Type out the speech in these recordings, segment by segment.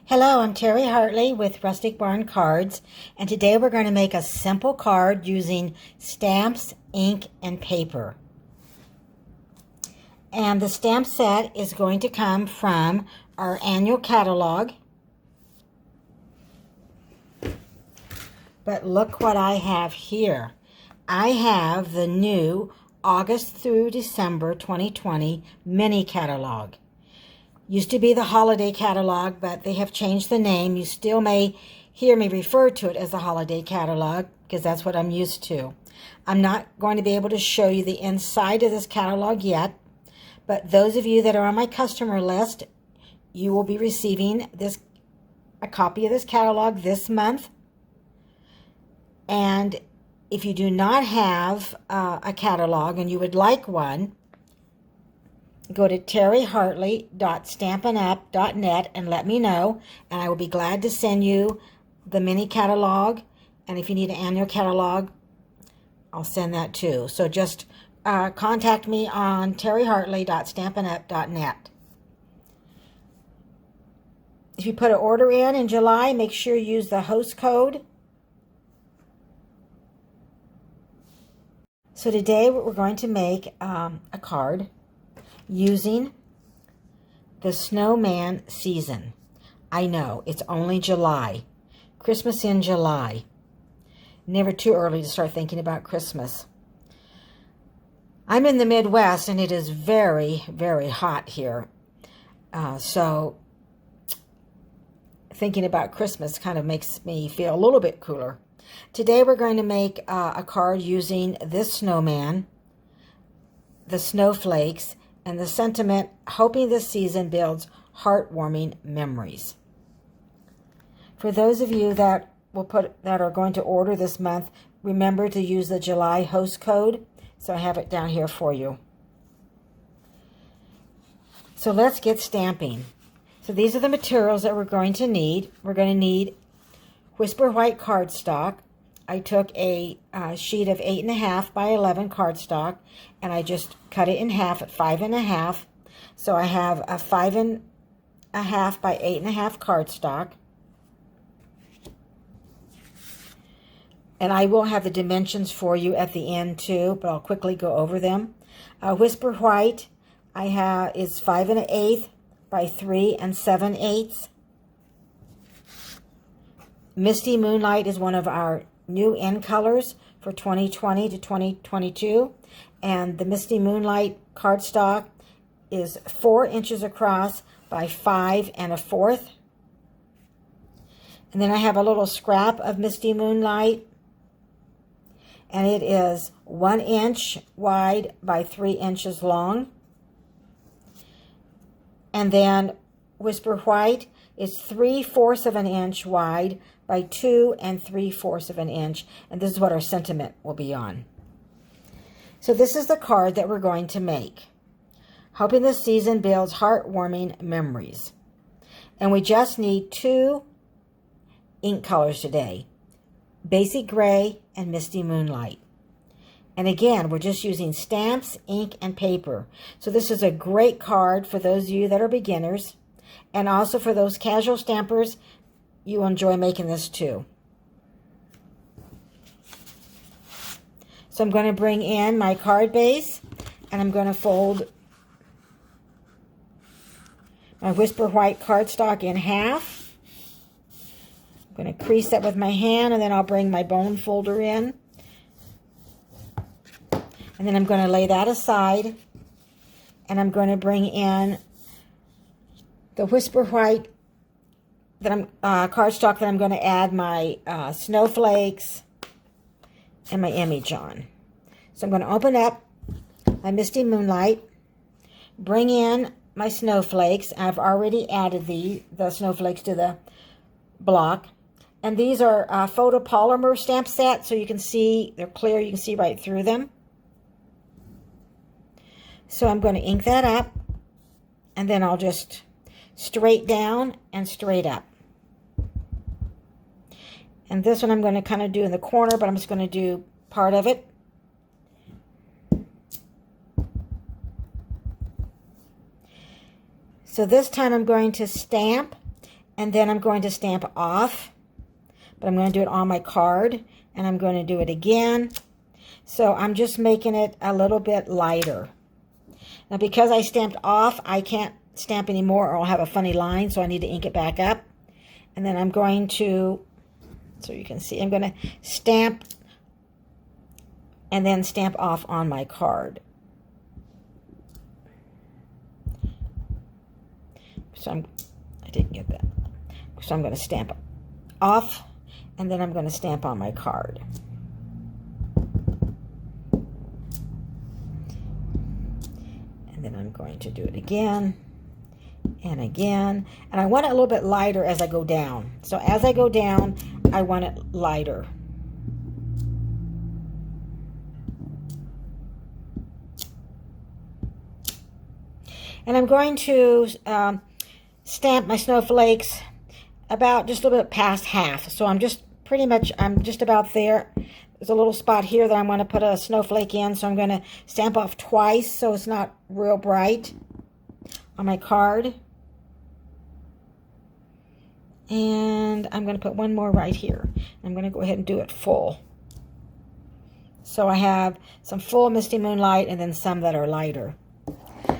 Hello, I'm Terry Hartley with Rustic Barn Cards, and today we're going to make a simple card using stamps, ink, and paper. And the stamp set is going to come from our annual catalog. But look what I have here. I have the new August through December 2020 mini catalog. Used to be the holiday catalog, but they have changed the name. You still may hear me refer to it as the holiday catalog because that's what I'm used to. I'm not going to be able to show you the inside of this catalog yet, but those of you that are on my customer list, you will be receiving a copy of this catalog this month. And if you do not have a catalog and you would like one, go to terryhartley.stampinup.net and let me know, and I will be glad to send you the mini catalog. And if you need an annual catalog, I'll send that too. So just contact me on terryhartley.stampinup.net. If you put an order in July, make sure you use the host code. So today we're going to make a card using the Snowman Season. I know, it's only July. Christmas in July. Never too early to start thinking about Christmas. I'm in the Midwest and it is very, very hot here. So thinking about Christmas kind of makes me feel a little bit cooler. Today we're going to make a card using this snowman, the snowflakes, and the sentiment, hoping this season builds heartwarming memories. For those of you that are going to order this month, remember to use the July host code. So I have it down here for you. So let's get stamping. So these are the materials that we're going to need. We're going to need Whisper White cardstock. I took a sheet of 8.5 by 11 cardstock, and I just cut it in half at 5.5. So I have a 5.5 by 8.5 cardstock. And I will have the dimensions for you at the end too, but I'll quickly go over them. Whisper White is 5 1/8 by 3 7/8. Misty Moonlight is one of our new end colors for 2020 to 2022, and the Misty Moonlight cardstock is 4 inches across by 5 1/4. And then I have a little scrap of Misty Moonlight, and it is 1 inch wide by 3 inches long. And then Whisper White is 3/4 of an inch wide by 2 3/4 of an inch, and this is what our sentiment will be on. So this is the card that we're going to make. Hoping this season builds heartwarming memories. And we just need 2 ink colors today, Basic Gray and Misty Moonlight. And again, we're just using stamps, ink, and paper. So this is a great card for those of you that are beginners, and also for those casual stampers. You will enjoy making this too. So I'm going to bring in my card base, and I'm going to fold my Whisper White cardstock in half. I'm going to crease that with my hand, and then I'll bring my bone folder in. And then I'm going to lay that aside, and I'm going to bring in the Whisper White cardstock that I'm going to add my snowflakes and my image on. So I'm going to open up my Misty Moonlight, bring in my snowflakes. I've already added the snowflakes to the block. And these are photopolymer stamp sets, so you can see they're clear. You can see right through them. So I'm going to ink that up, and then I'll just straight down and straight up. And this one I'm going to kind of do in the corner, but I'm just going to do part of it. So this time I'm going to stamp and then I'm going to stamp off, but I'm going to do it on my card, and I'm going to do it again. So I'm just making it a little bit lighter. Now because I stamped off, I can't stamp anymore or I'll have a funny line, so I need to ink it back up. And then I'm going to, so you can see, I'm going to stamp and then stamp off on my card. So I didn't get that. So I'm going to stamp off, and then I'm going to stamp on my card. And then I'm going to do it again and again. And I want it a little bit lighter as I go down. So as I go down, I want it lighter. And I'm going to stamp my snowflakes about just a little bit past half. So I'm just about there. There's a little spot here that I'm going to put a snowflake in, so I'm going to stamp off twice so it's not real bright on my card. And I'm going to put one more right here. I'm going to go ahead and do it full. So I have some full Misty Moonlight and then some that are lighter.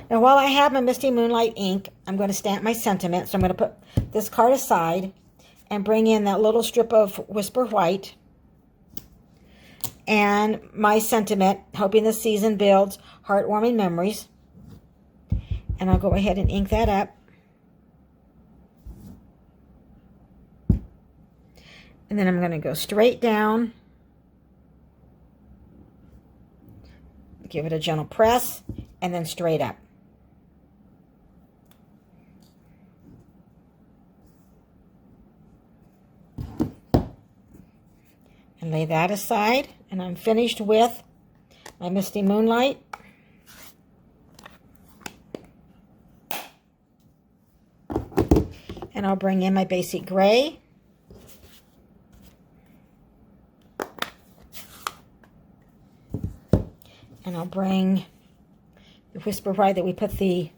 Now while I have my Misty Moonlight ink, I'm going to stamp my sentiment. So I'm going to put this card aside and bring in that little strip of Whisper White and my sentiment, hoping the season builds heartwarming memories. And I'll go ahead and ink that up. And then I'm going to go straight down, give it a gentle press, and then straight up. And lay that aside, and I'm finished with my Misty Moonlight. And I'll bring in my basic gray. And I'll bring the Whisper White that we put the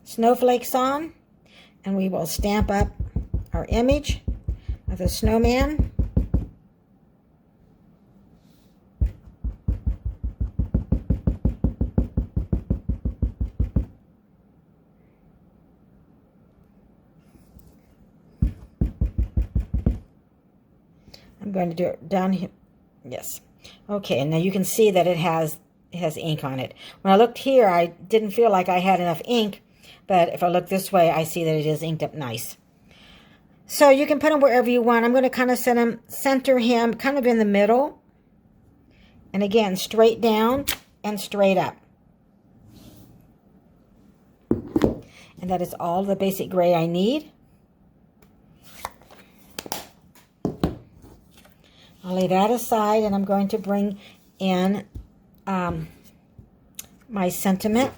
snowflakes on, and we will stamp up our image of the snowman. I'm going to do it down here. Yes. Okay, and now you can see that it has ink on it. When I looked here, I didn't feel like I had enough ink, but if I look this way, I see that it is inked up nice. So you can put him wherever you want. I'm going to kind of center him kind of in the middle. And again, straight down and straight up. And that is all the basic gray I need. I'll lay that aside, and I'm going to bring in my sentiment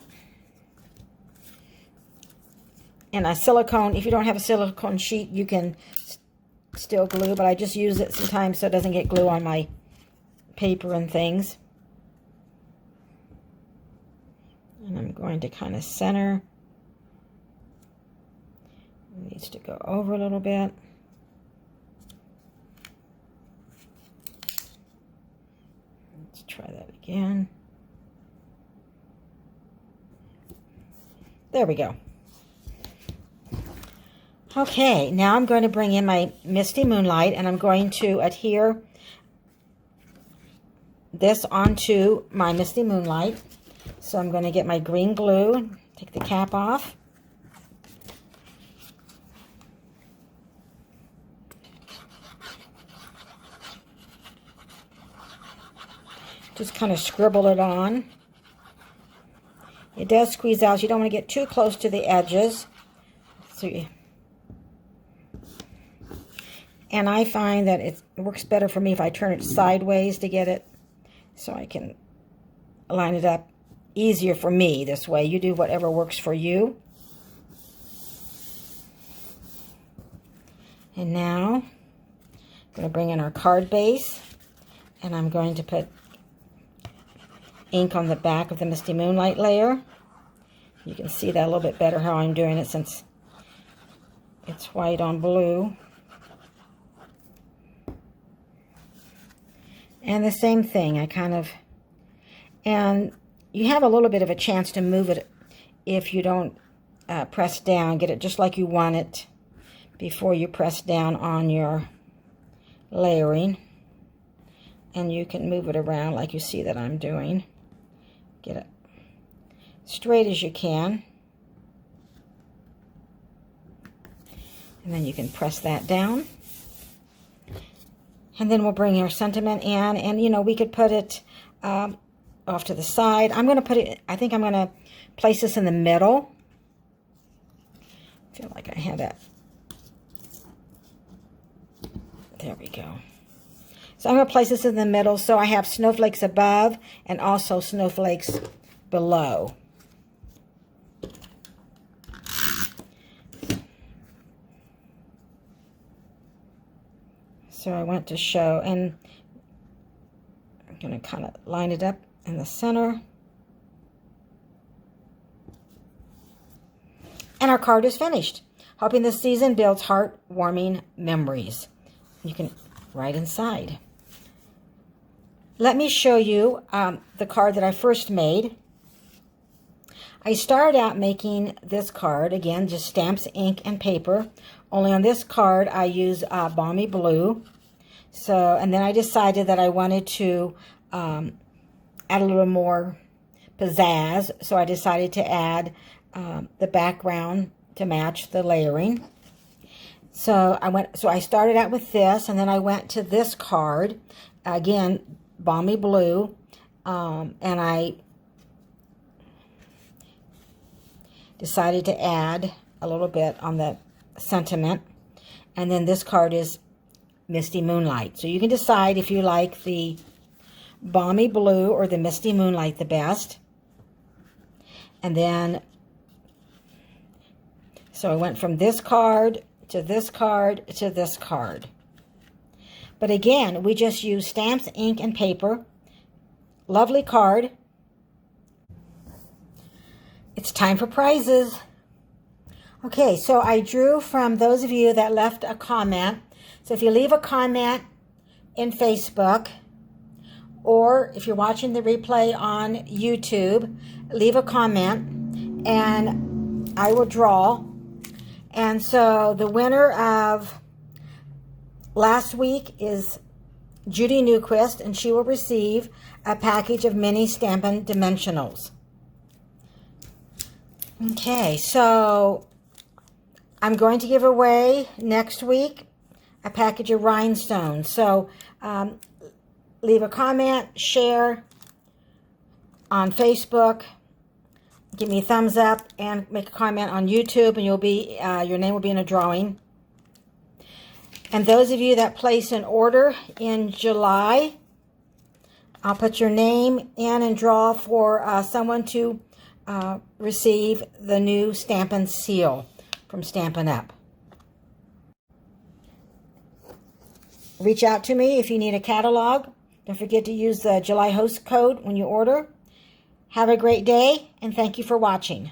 and a silicone. If you don't have a silicone sheet, you can still glue, but I just use it sometimes so it doesn't get glue on my paper and things. And I'm going to kind of center. It needs to go over a little bit. Try that again. There we go. Okay, now I'm going to bring in my Misty Moonlight, and I'm going to adhere this onto my Misty Moonlight. So I'm going to get my green glue, take the cap off. Just kind of scribble it on. It does squeeze out. You don't want to get too close to the edges. And I find that it works better for me if I turn it sideways to get it, so I can line it up easier for me this way. You do whatever works for you. And now I'm going to bring in our card base, and I'm going to put ink on the back of the Misty Moonlight layer. You can see that a little bit better how I'm doing it, since It's white on blue. And the same thing, and you have a little bit of a chance to move it if you don't press down. Get it just like you want it before you press down on your layering. And you can move it around like you see that I'm doing. Get it straight as you can. And then you can press that down. And then we'll bring our sentiment in, and you know, we could put it off to the side. I'm going to put it, I think I'm going to place this in the middle. I feel like I had it. There we go. So I'm going to place this in the middle so I have snowflakes above and also snowflakes below. So I want to show, and I'm going to kind of line it up in the center. And our card is finished. Hoping this season builds heartwarming memories. You can write inside. Let me show you the card that I first made. I started out making this card, again, just stamps, ink, and paper. Only on this card, I use Balmy Blue. So, and then I decided that I wanted to add a little more pizzazz. So I decided to add the background to match the layering. So I started out with this, and then I went to this card, again, Balmy Blue, and I decided to add a little bit on the sentiment. And then this card is Misty Moonlight. So you can decide if you like the Balmy Blue or the Misty Moonlight the best. And then, so I went from this card to this card to this card. But again, we just use stamps, ink, and paper. Lovely card. It's time for prizes. Okay, so I drew from those of you that left a comment. So if you leave a comment in Facebook, or if you're watching the replay on YouTube, leave a comment and I will draw. And so the winner of last week is Judy Newquist, and she will receive a package of mini Stampin' Dimensionals. Okay, so I'm going to give away next week a package of rhinestones. So leave a comment, share on Facebook, give me a thumbs up, and make a comment on YouTube, and you'll be your name will be in a drawing. And those of you that place an order in July, I'll put your name in and draw for someone to receive the new Stampin' Seal from Stampin' Up. Reach out to me if you need a catalog. Don't forget to use the July host code when you order. Have a great day, and thank you for watching.